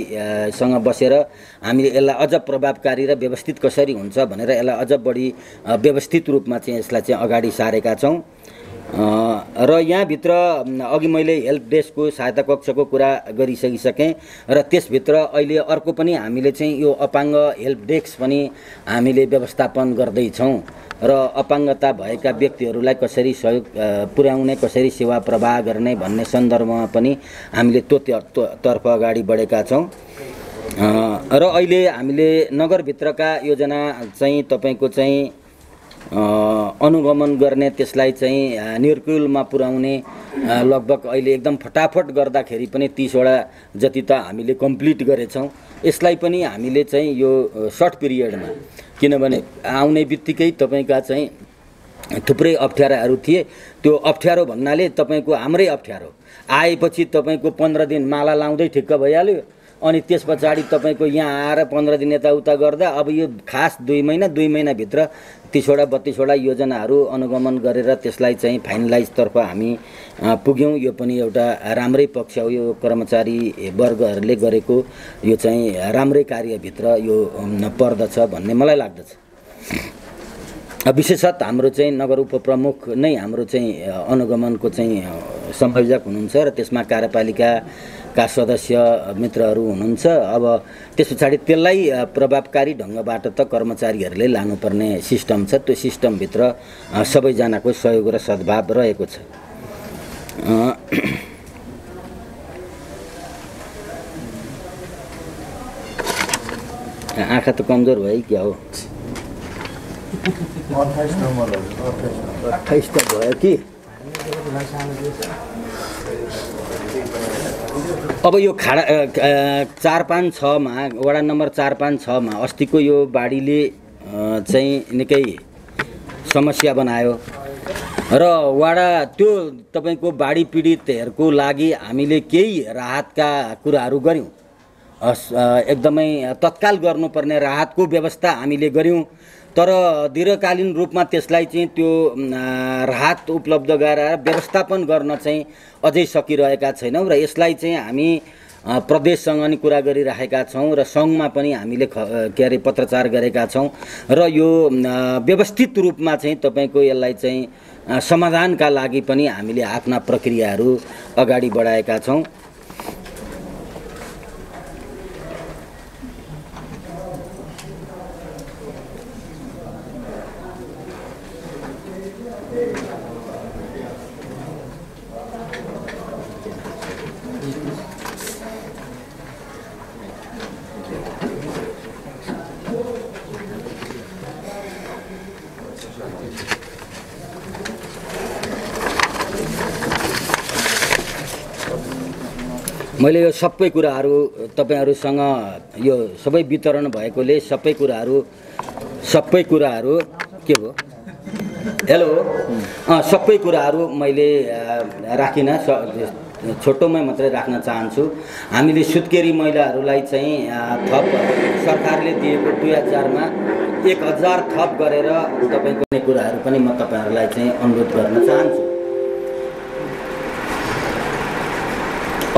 सँग बसेर हामीले यसलाई अझ प्रभावकारी र व्यवस्थित कसरी हुन्छ भनेर यसलाई अझ बढी व्यवस्थित रूपमा चाहिँ यसलाई चाहिँ अगाडि सारेका छौं। र यहाँ भित्र अघि मैले हेल्प डेस्कको सहायता कक्षको कुरा गरिसकिसकेँ र त्यसभित्र अहिले अर्को पनि हामीले चाहिँ यो अपाङ्ग हेल्प डेस्क पनि हामीले व्यवस्थापन गर्दै छौं र अपाङ्गता भएका व्यक्तिहरूलाई कसरी सहयोग पुर्याउने, कसरी सेवा प्रवाह गर्ने भन्ने सन्दर्भमा पनि हामीले त्यो तर्फ अगाडि बढेका छौं। र अहिले हामीले नगरभित्रका योजना चाहिँ तपाईको चाहिँ अनुगमन गर्ने, त्यसलाई चाहिँ निर्कुलमा पुर्याउने लगभग अहिले एकदम फटाफट गर्दाखेरि पनि 30 वटा जति त हामीले कम्प्लिट गरेछौं। यसलाई पनि हामीले चाहिँ यो सर्ट पिरियडमा, किनभने आउने बित्तिकै तपाईका चाहिँ थुप्रै अप्ठ्याराहरू थिए, त्यो अप्ठ्यारो भन्नाले तपाईको हाम्रै अप्ठ्यारो आएपछि तपाईको 15 दिन माला लाउँदै ठिक्क भइहाल्यो, अनि त्यस पछाडि तपाईको यहाँ आएर 15 दिन यताउता गर्दा अब यो खास 2 महिना भित्र 30 वटा 32 वटा योजनाहरू अनुगमन गरेर त्यसलाई चाहिँ फाइनलाइज तर्फ हामी पुग्यौं। यो पनि एउटा राम्रै पक्ष हो, यो कर्मचारी वर्गहरूले गरेको यो चाहिँ राम्रै कार्यभित्र यो पर्दछ भन्ने मलाई लाग्दछ। विशेषतः हाम्रो चाहिँ नगर उपप्रमुख नै हाम्रो चाहिँ अनुगमनको चाहिँ संयोजक हुनुहुन्छ र त्यसमा कार्यपालिकाका सदस्य मित्रहरू हुनुहुन्छ। अब त्यस पछाडि त्यसलाई प्रभावकारी ढंगबाट त कर्मचारीहरूले लानुपर्ने सिस्टम छ, त्यो सिस्टमभित्र सबैजनाको सहयोग र सद्भाव रहेको छ। आँखा त कमजोर भयो क्या हो? 28 नम्बर 28 त भयो कि। अब यो 456 मा वडा नम्बर 456 मा अस्तिको यो बाढीले चाहिँ निकै समस्या बनायो र वडा त्यो तपाईको बाढी पीडितहरूको लागि हामीले केही राहतका कुराहरू गर्यौं, एकदमै तत्काल गर्नुपर्ने राहतको व्यवस्था हामीले गर्यौं, तर दीर्घकालीन रूपमा त्यसलाई चाहिँ त्यो राहत उपलब्ध गराएर व्यवस्थापन गर्न चाहिँ अझै सकिरहेका छैनौं र यसलाई चाहिँ हामी प्रदेशसँग नि कुरा गरिरहेका छौं र संघमा पनि हामीले पत्रचार गरेका छौं र यो व्यवस्थित रूपमा चाहिँ तपाईको यसलाई चाहिँ समाधानका लागि पनि हामीले आफ्ना प्रक्रियाहरू अगाडि बढाएका छौं। मैले यो सबै कुराहरू तपाईहरुसँग यो सबै वितरण भएकोले सबै कुराहरू के हो हेलो सबै कुराहरू मैले राखिन छोटोमै मात्रै राख्न चाहन्छु। हामीले सुत्केरी महिलाहरूलाई चाहिँ थप सरकारले दिएको 2000 मा 1000 थप गरेर तपाईको कुराहरू पनि म तपाईहरुलाई चाहिँ अनुरोध गर्न चाहन्छु।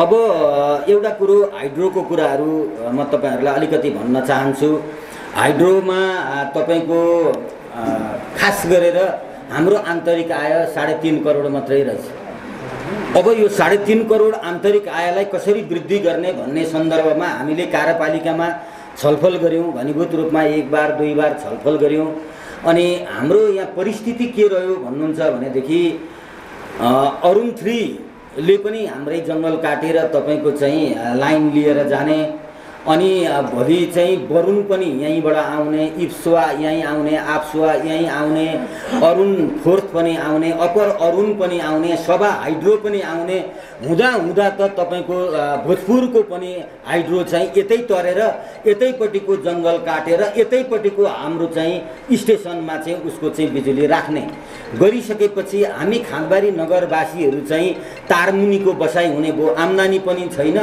अब एउटा कुरो हाइड्रोको कुराहरू म तपाईहरुलाई अलिकति भन्न चाहन्छु। हाइड्रोमा तपाईको खास गरेर हाम्रो आन्तरिक आय 3.5 करोड मात्रै रहेछ। अब यो 3.5 करोड आन्तरिक आयलाई कसरी वृद्धि गर्ने भन्ने सन्दर्भमा हामीले कार्यपालिकामा छलफल गर्यौं, घनीभूत रूपमा 1 बार 2 बार छलफल गर्यौं। अनि हाम्रो यहाँ परिस्थिति के रह्यो भन्नुहुन्छ भनेदेखि अरुण 3 ले पनि हाम्रै जंगल काटेर तपाईको चाहिँ लाइन लिएर जाने, अनि भोलि चाहिँ वरुण पनि यहीँबाट आउने, इप्सुवा यहीँ आउने, आप्सुवा यहीँ आउने, अरुण 4th पनि आउने, अपर अरुण पनि आउने, सभा हाइड्रो पनि आउने हुँदा हुँदा त तपाईको भोजपुरको पनि हाइड्रो चाहिँ यतै तरेर यतैपट्टिको जंगल काटेर यतैपट्टिको हाम्रो चाहिँ स्टेसनमा चाहिँ उसको चाहिँ बिजुली राख्ने गरिसकेपछि हामी खाँदबारी नगरवासीहरू चाहिँ तारमुनिको बसाइ हुने भो, आम्दानी पनि छैन,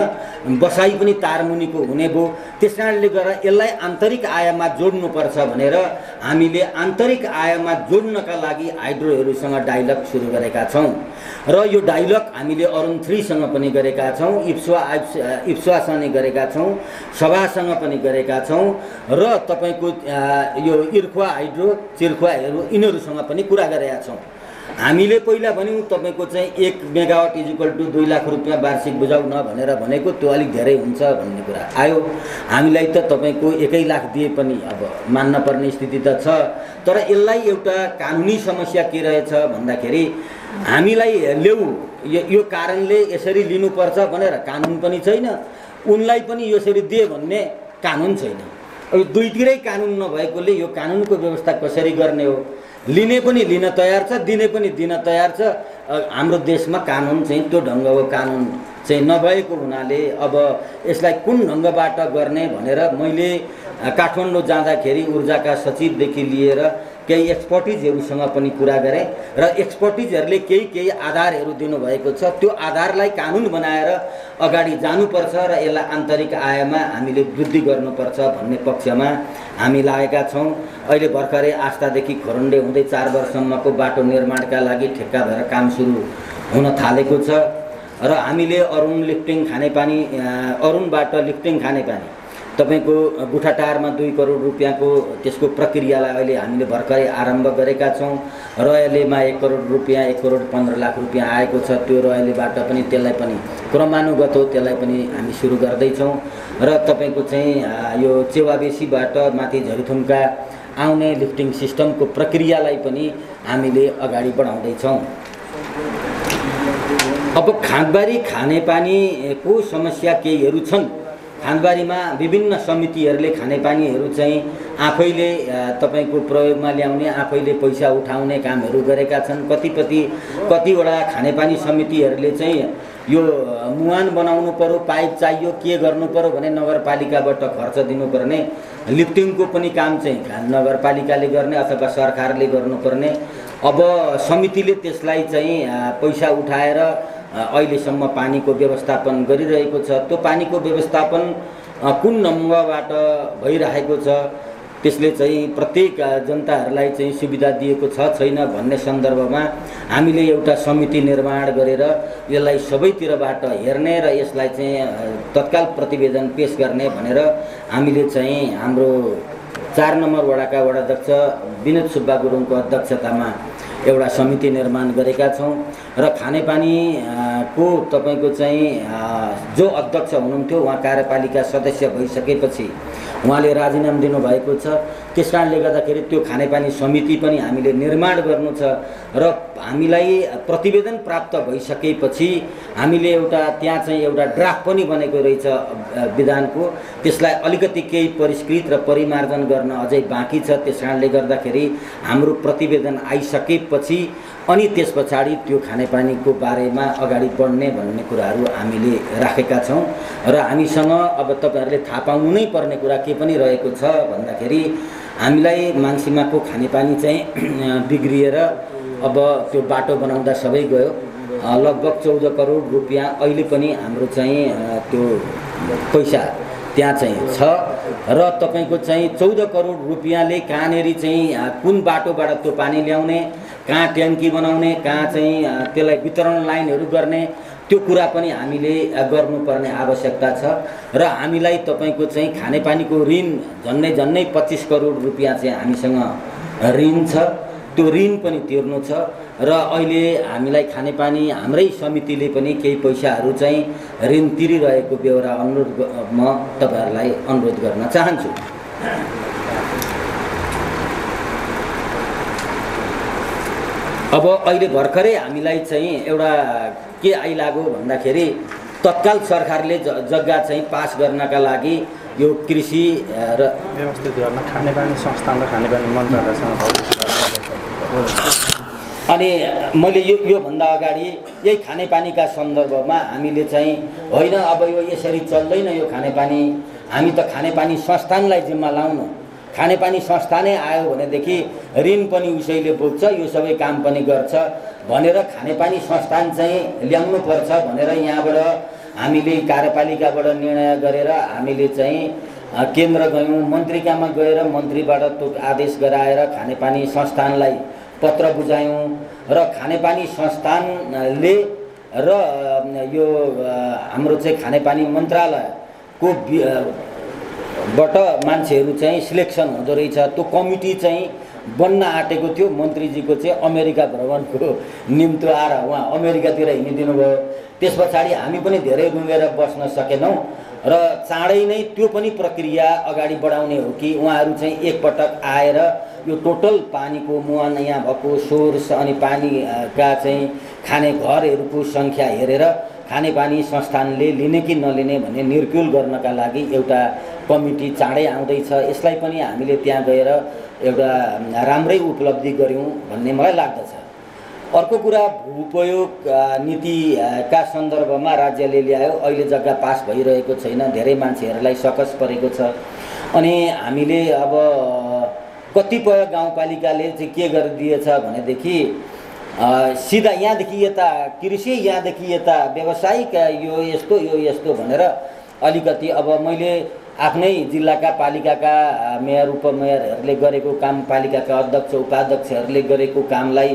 बसाइ पनि तारमुनिको हुने भो। त्यसकारणले गर्दा यसलाई आन्तरिक आयमा जोड्नुपर्छ भनेर हामीले आन्तरिक आयमा जोड्नका लागि हाइड्रोहरूसँग डायलग सुरु गरेका छौं र यो डायलग हामीले अरुण 3 सँग पनि गरेका छौं, इप्सुवासँग गरेका छौं, सभासँग पनि गरेका छौं र तपाईको यो इर्खुवा हाइड्रो चिर्खुवाहरू यिनीहरुसँग पनि कुरा गरेका छौं। हामीले पहिला भन्यौं तपाईको चाहिँ 1 मेगावाट = 2 लाख रुपैयाँ वार्षिक बुझाउ न भनेर भनेको त्यो अलि धेरै हुन्छ भन्ने कुरा आयो। हामीलाई त तपाईको 1 लाख दिए पनि अब मान्न पर्ने स्थिति त छ, तर यसलाई एउटा कानुनी समस्या के रहेछ भन्दाखेरि हामीलाई ल्याउ यो कारणले यसरी लिनुपर्छ भनेर कानुन पनि छैन, उनलाई पनि यसरी दिए भन्ने कानुन छैन। अब दुईतिरै कानुन नभएकोले यो कानुनको व्यवस्था कसरी गर्ने हो? लिने पनि लिन तयार छ, दिने पनि दिन तयार छ। हाम्रो देशमा कानुन चाहिँ त्यो ढंगको कानुन चाहिँ नभएको हुनाले अब यसलाई कुन ढंगबाट गर्ने भनेर मैले काठमाडौँ जाँदाखेरि ऊर्जाका सचिवदेखि लिएर केही एक्सपर्टिजहरुसँग पनि कुरा गरे र एक्सपर्टिजहरुले केही आधारहरु दिनु भएको छ। त्यो आधारलाई कानुन बनाएर अगाडि जानुपर्छ र यसलाई आन्तरिक आयमा हामीले वृद्धि गर्नुपर्छ भन्ने पक्षमा हामी लागेका छौं। अहिले भर्खरै आस्थादेखि खोरण्डे हुँदै 4 वर्षसम्मको बाटो निर्माणका लागि ठेक्का भएर काम सुरु हुन थालेको छ र हामीले अरुणबाट लिफ्टिङ खानेपानी तपाईको गुठाटारमा 2 करोड रुपैयाँको त्यसको प्रक्रियालाई अहिले हामीले भर्खरै आरम्भ गरेका छौं। रयलीमा 1 करोड रुपैयाँ 1 करोड 15 लाख रुपैयाँ आएको छ। त्यो रयलीबाट पनि त्यसलाई पनि क्रमानुगत हो, त्यसलाई पनि हामी सुरु गर्दै छौं र तपाईको चाहिँ यो चेवाबेसीबाट माथि झरीथुमका आउने लिफ्टिङ सिस्टमको प्रक्रियालाई पनि हामीले अगाडि बढाउँदै छौं। अब खाँदबारी खानेपानीको समस्या केहीहरु छन्। खाँदबारीमा विभिन्न समितिहरुले खानेपानीहरु चाहिँ आफैले तपाईको प्रयोगमा ल्याउने, आफैले पैसा उठाउने कामहरु गरेका छन्। कतिवटा खानेपानी समितिहरुले चाहिँ यो मुहान बनाउनु पर्यो, पाइप चाहियो, के गर्नु पर्यो भने नगरपालिकाबाट खर्च दिनुपर्ने, लिफ्टिङको पनि काम चाहिँ नगरपालिकाले गर्ने अथवा सरकारले गर्नुपर्ने। अब समितिले त्यसलाई चाहिँ पैसा उठाएर अहिलेसम्म पानीको व्यवस्थापन गरिरहेको छ। त्यो पानीको व्यवस्थापन कुन ढंगबाट भइरहेको छ, त्यसले चाहिँ प्रत्येक जनताहरूलाई चाहिँ सुविधा दिएको छ छैन भन्ने सन्दर्भमा हामीले एउटा समिति निर्माण गरेर यसलाई सबैतिरबाट हेर्ने र यसलाई चाहिँ तत्काल प्रतिवेदन पेश गर्ने भनेर हामीले चाहिँ हाम्रो 4 नम्बर वडाका वडाध्यक्ष विनोद सुब्बा गुरुङको अध्यक्षतामा एउटा समिति निर्माण गरेका छौँ र खानेपानी को तपाईको चाहिँ जो अध्यक्ष हुनुहुन्थ्यो उहाँ कार्यपालिका सदस्य भइसकेपछि उहाँले राजीनामा दिनुभएको छ। त्यस कारणले गर्दाखेरि त्यो खानेपानी समिति पनि हामीले निर्माण गर्नु छ र हामीलाई प्रतिवेदन प्राप्त भइसकेपछि हामीले एउटा त्यहाँ चाहिँ एउटा ड्राफ्ट पनि बनेको रहेछ विधानको, त्यसलाई अलिकति केही परिष्कृत र परिमार्जन गर्न अझै बाँकी छ। त्यस कारणले गर्दाखेरि हाम्रो प्रतिवेदन आइसकेपछि अनि त्यस पछाडि त्यो खानेपानीको बारेमा अगाडि बढ्ने भन्ने कुराहरू हामीले राखेका छौँ र हामीसँग अब तपाईहरुले थाहा पाउनु नै पर्ने कुरा के पनि रहेको छ भन्दाखेरि हामीलाई माङसीमाको खानेपानी चाहिँ बिग्रिएर अब त्यो बाटो बनाउँदा सबै गयो। लगभग 14 करोड रुपियाँ अहिले पनि हाम्रो चाहिँ त्यो पैसा त्यहाँ चाहिँ छ र तपाईको चाहिँ 14 करोड रुपियाँले कहाँनेरि चाहिँ कुन बाटोबाट त्यो पानी ल्याउने, कहाँ ट्याङ्की बनाउने, कहाँ चाहिँ त्यसलाई वितरण लाइनहरू गर्ने, त्यो कुरा पनि हामीले गर्नुपर्ने आवश्यकता छ र हामीलाई तपाईको चाहिँ खानेपानीको ऋण झन्नै 25 करोड रुपियाँ चाहिँ हामीसँग ऋण छ। त्यो ऋण पनि तिर्नु छ र अहिले हामीलाई खानेपानी हाम्रै समितिले पनि केही पैसाहरू चाहिँ ऋण तिरिरहेको बेहोरा म तपाईहरुलाई अनुरोध गर्न चाहन्छु। अब अहिले भर्खरै हामीलाई चाहिँ एउटा के आइलाग्यो भन्दाखेरि तत्काल सरकारले जग्गा चाहिँ पास गर्नका लागि यो कृषि र व्यवस्थित गर्न खानेपानी संस्थान र खानेपानी मन्त्रालयसँग अनि मैले यो भन्दा अगाडि यही खानेपानीका सन्दर्भमा हामीले चाहिँ होइन अब यो यसरी चल्दैन यो खानेपानी, हामी त खानेपानी संस्थानलाई जिम्मा लाउनु, खानेपानी संस्थानै आयो भनेदेखि ऋण पनि उसैले बोक्छ, यो सबै काम पनि गर्छ भनेर खानेपानी संस्थान चाहिँ ल्याउनु पर्छ भनेर यहाँबाट हामीले कार्यपालिकाबाट निर्णय गरेर हामीले चाहिँ केन्द्र गयौँ, मन्त्रीकामा गएर मन्त्रीबाट त्यो आदेश गराएर खानेपानी संस्थानलाई पत्र बुझायौँ र खानेपानी संस्थानले र यो हाम्रो चाहिँ खानेपानी मन्त्रालयको बाट मान्छेहरू चाहिँ सिलेक्सन हुँदो रहेछ। त्यो कमिटी चाहिँ बन्न आँटेको थियो। मन्त्रीजीको चाहिँ अमेरिका भ्रमणको निम्तो आएर उहाँ अमेरिकातिर हिँडिदिनु भयो। त्यस पछाडि हामी पनि धेरै रुँगेर बस्न सकेनौँ र चाँडै नै त्यो पनि प्रक्रिया अगाडि बढाउने हो कि उहाँहरू चाहिँ एकपटक आएर यो टोटल पानीको मुहान यहाँ भएको सोर्स अनि पानीका चाहिँ खाने घरहरूको सङ्ख्या हेरेर खानेपानी संस्थानले लिने कि नलिने भन्ने निर्कुल गर्नका लागि एउटा कमिटी चाँडै आउँदैछ। यसलाई पनि हामीले त्यहाँ गएर एउटा राम्रै उपलब्धि गऱ्यौँ भन्ने मलाई लाग्दछ। अर्को कुरा भूउपयोग नीतिका सन्दर्भमा राज्यले ल्यायो, अहिले जग्गा पास भइरहेको छैन, धेरै मान्छेहरूलाई सकस परेको छ। अनि हामीले अब कतिपय गाउँपालिकाले चाहिँ के गरिदिएछ भनेदेखि सिधा यहाँदेखि यता कृषि, यहाँदेखि यता व्यावसायिक, यो यस्तो भनेर अलिकति अब मैले आफ्नै जिल्लाका पालिकाका मेयर उपमेयरहरूले गरेको काम, पालिकाका अध्यक्ष उपाध्यक्षहरूले गरेको कामलाई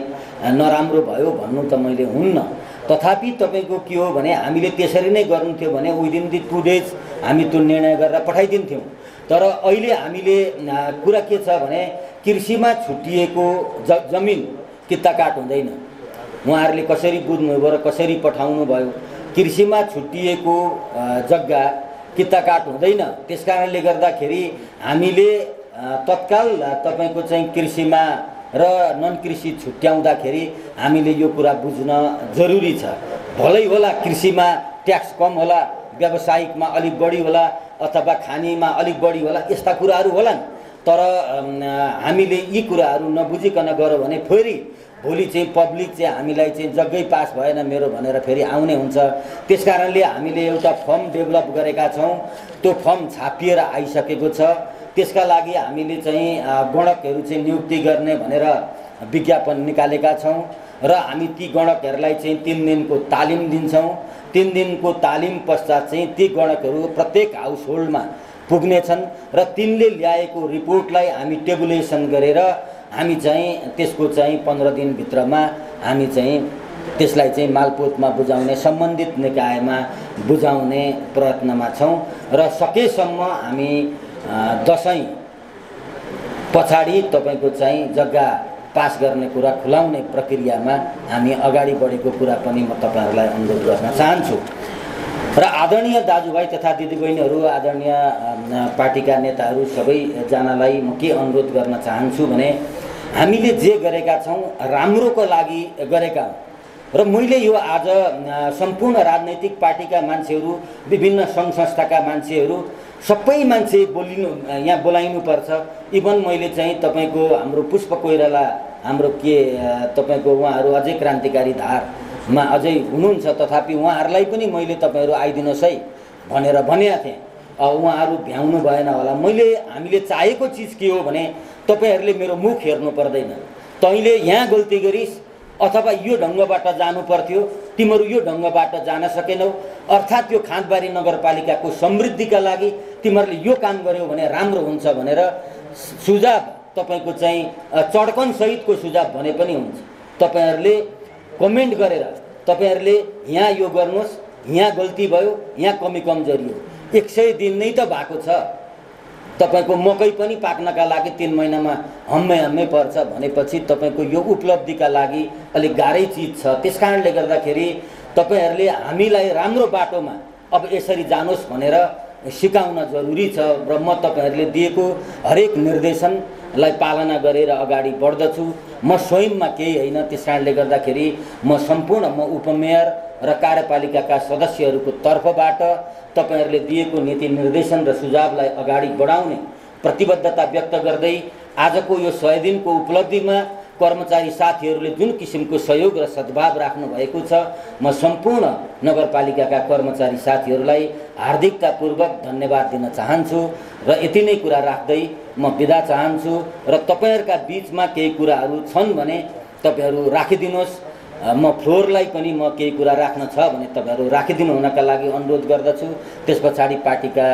नराम्रो भयो भन्नु त मैले हुन्न। तथापि तपाईको के हो भने हामीले त्यसरी नै गर्नुहुन्थ्यो भने विदिन द 2 डेज हामी त्यो निर्णय गरेर पठाइदिन्थ्यौँ। तर अहिले हामीले कुरा के छ भने कृषिमा छुट्टिएको जमिन कित्ताकाट हुँदैन। उहाँहरूले कसरी बुझ्नुभयो र कसरी पठाउनु भयो, कृषिमा छुट्टिएको जग्गा कित्ताकाट हुँदैन। त्यसकारणले गर्दाखेरि हामीले तत्काल तपाईको चाहिँ कृषिमा र नन कृषि छुट्याउँदाखेरि हामीले यो कुरा बुझ्न जरुरी छ। भलै होला कृषिमा ट्याक्स कम होला, व्यावसायिकमा अलिक बढी होला अथवा खानीमा अलिक बढी होला, यस्ता कुराहरू होलान्। तर हामीले यी कुराहरू नबुझिकन गऱ्यो भने फेरि भोलि चाहिँ पब्लिक चाहिँ हामीलाई चाहिँ जग्गै पास भएन मेरो भनेर फेरि आउने हुन्छ। त्यसकारणले हामीले एउटा फर्म डेभलप गरेका छौँ, त्यो फर्म छापिएर आइसकेको छ। त्यसका लागि हामीले चाहिँ गणकहरू चाहिँ नियुक्ति गर्ने भनेर विज्ञापन निकालेका छौँ र हामी ती गणकहरूलाई चाहिँ 3 दिनको तालिम दिन्छौँ। 3 दिनको तालिम पश्चात चाहिँ ती गणकहरू प्रत्येक हाउस होल्डमा पुग्नेछन् र तिनले ल्याएको रिपोर्टलाई हामी टेबुलेसन गरेर हामी चाहिँ त्यसको चाहिँ 15 दिनभित्रमा हामी चाहिँ त्यसलाई चाहिँ मालपोतमा बुझाउने, सम्बन्धित निकायमा बुझाउने प्रयत्नमा छौँ र सकेसम्म हामी दसैँ पछाडि तपाईको चाहिँ जग्गा पास गर्ने कुरा खुलाउने प्रक्रियामा हामी अगाडि बढेको कुरा पनि म तपाईँहरूलाई अनुरोध गर्न चाहन्छु। र आदरणीय दाजुभाइ तथा दिदीबहिनीहरू, आदरणीय पार्टीका नेताहरू सबैजनालाई म के अनुरोध गर्न चाहन्छु भने हामीले जे गरेका छौँ राम्रोको लागि गरेका हौँ। र मैले यो आज सम्पूर्ण राजनैतिक पार्टीका मान्छेहरू, विभिन्न सङ्घ संस्थाका मान्छेहरू, सबै मान्छे यहाँ बोलाइनुपर्छ। इभन मैले चाहिँ तपाईँको हाम्रो पुष्प कोइराला, हाम्रो के तपाईँको उहाँहरू अझै क्रान्तिकारी धारमा अझै हुनुहुन्छ, तथापि उहाँहरूलाई पनि मैले तपाईँहरू आइदिनुहोस् है भनेर भनेको थिएँ। उहाँहरू भ्याउनु भएन होला। हामीले चाहेको चिज के हो भने तपाईँहरूले मेरो मुख हेर्नु पर्दैन, तैँले यहाँ गल्ती गरिस् अथवा यो ढङ्गबाट जानु पर्थ्यो, तिमीहरू यो ढङ्गबाट जान सकेनौ, अर्थात् यो खाँदबारी नगरपालिकाको समृद्धिका लागि तिमीहरूले यो काम गर्यौ भने राम्रो हुन्छ भनेर सुझाव तपाईँको चाहिँ चड्कनसहितको सुझाव भने पनि हुन्छ। तपाईँहरूले कमेन्ट गरेर तपाईँहरूले यहाँ यो गर्नुहोस्, यहाँ गल्ती भयो, यहाँ कमी कमजोरी हो। 100 दिन नै त भएको छ। तपाईको मकै पनि पाक्नका लागि 3 महिनामा हम्मै पर्छ भनेपछि तपाईको यो उपलब्धिका लागि अलिक गाह्रै चिज छ। त्यसकारणले गर्दाखेरि तपाईहरूले हामीलाई राम्रो बाटोमा अब यसरी जानुहोस् भनेर सिकाउन जरुरी छ। र म तपाईहरूले दिएको हरेक निर्देशनलाई पालना गरेर अगाडि बढ्दछु। म स्वयंमा केही होइन, त्यसकारणले गर्दाखेरि म सम्पूर्ण उपमेयर र कार्यपालिकाका सदस्यहरूको तर्फबाट तपाईहरूले दिएको नीति निर्देशन र सुझावलाई अगाडि बढाउने प्रतिबद्धता व्यक्त गर्दै आजको यो 100 दिनको उपलब्धिमा कर्मचारी साथीहरूले जुन किसिमको सहयोग र सद्भाव राख्नु भएको छ, म सम्पूर्ण नगरपालिकाका कर्मचारी साथीहरूलाई हार्दिकतापूर्वक धन्यवाद दिन चाहन्छु। र यति नै कुरा राख्दै म बिदा चाहन्छु। र तपाईहरुका बीचमा केही कुराहरू छन् भने तपाईहरु राखिदिनुहोस्। म फ्लोरलाई पनि म केही कुरा राख्न छ भने तपाईहरु राखिदिनु हुनका लागि अनुरोध गर्दछु। त्यसपछि पार्टीका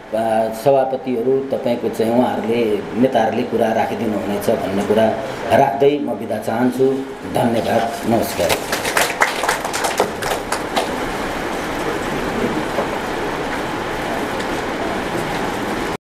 सभापतिहरू तपाईको चाहिँ उहाँहरूले नेताहरूले कुरा राखिदिनु हुनेछ भन्ने कुरा राख्दै म बिदा चाहन्छु। धन्यवाद, नमस्कार।